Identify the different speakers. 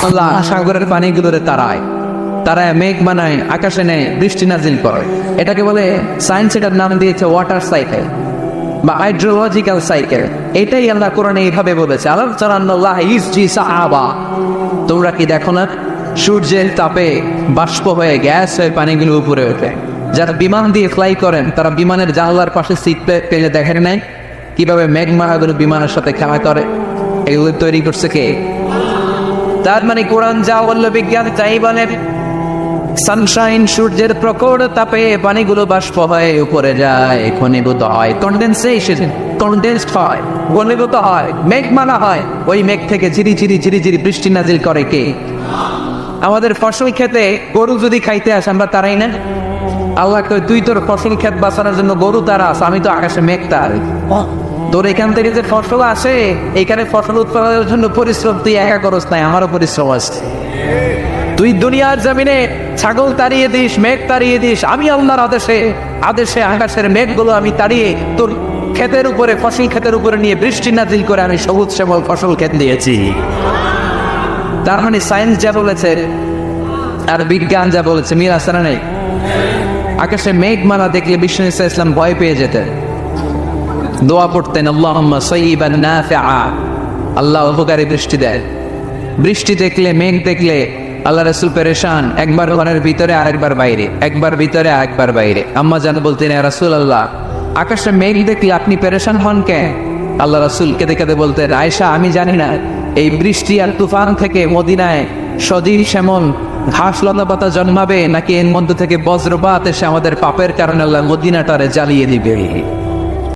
Speaker 1: আল্লাহ সাগরের পানিগুলোরে তারায় মেঘ বানায়, আকাশে নেয়, বৃষ্টি নাজিল করে। এটাকে বলে, সায়েন্স এটার নাম দিয়েছে ওয়াটার সাইকেল বা হাইড্রোলজিক্যাল সাইকেল। এটাই আল্লাহ কোরআনে এইভাবে বলেছে, আল্লাহ তাআলা ইসজি সাহাবা, তোমরা কি দেখো না সূর্যের তাপে বাষ্প হয়ে গ্যাস হয়ে পানিগুলো উপরে ওঠে। যারা বিমান দিয়ে ফ্লাই করেন তারা বিমানের জানলার পাশে সিট পেলে দেখেন নাই কিভাবে মেঘমালাগুলো বিমানের সাথে খেলা করে? এগুলো তৈরি করছে কে? তার মানে কোরআন যা বললো বিজ্ঞান তাই বলে। সানশাইন, সূর্যের প্রখর তাপে পানিগুলো বাষ্প হয়ে উপরে যায়, ঘনীভূত হয়, কন্ডেন্সড হয়, ঘনীভূত হয়, মেঘমালা হয়। ওই মেঘ থেকে ঝিরি ঝিরি বৃষ্টি নাজিল করে কে? আমাদের ফসল খেতে গরু যদি খাইতে আসে আমরা তারাই না? আল্লাহ কয়, তুই তোর ফসল ক্ষেত বাঁচানোর জন্য গরু তারাস, আমি তো আকাশে মেঘ তার। তোর এখান থেকে যে ফসল আসে, এখানে ফসল উৎপাদনের জন্য পরিশ্রম তুই একা করস নাই, আমারও পরিশ্রম আছে। তুই দুনিয়ার জমিনে ছাগল তাড়িয়ে দিস, মেঘ তাড়িয়ে দিস, আমি আল্লাহর আদেশে আকাশের মেঘগুলো আমি তাড়িয়ে তোর ক্ষেতের উপরে, ফসল ক্ষেতের উপরে নিয়ে বৃষ্টি নাজিল করে আমি সবুজ শ্যামল ফসল ক্ষেত দিয়েছি। তার মানে সায়েন্স যা বলেছে আর বিজ্ঞান যা বলেছে মিল আছে না নেই? আকাশে মেঘমালা দেখলে বিষ্ণু ইসলাম ভয় পেয়ে যেতেন, দোয়া পড়তেন, আল্লাহুম্মা সাইয়্যিবান নাফিআ, আল্লাহ উপকারী বৃষ্টি দেয়। বৃষ্টি দেখলে, মেঘ দেখলে আল্লাহ রাসূল পেরেশান, একবার ঘরের ভিতরে আরেকবার বাইরে, একবার ভিতরে আরেকবার বাইরে। আম্মা জান বলতেন, ইয়া রাসূলুল্লাহ, আকাশে মেঘ দেখলে আপনি পেরেশান হন কেন? আল্লাহ রাসূল কেঁদে কেঁদে বলতেন, আয়েশা আমি জানি না এই বৃষ্টি আর তুফান থেকে মদিনায় সজীব শ্যামল ঘাস লতা পাতা জন্মাবে, নাকি এর মধ্যে থেকে বজ্রপাত এসে আমাদের পাপের কারণে আল্লাহ মদিনাটারে জ্বালিয়ে দিবে।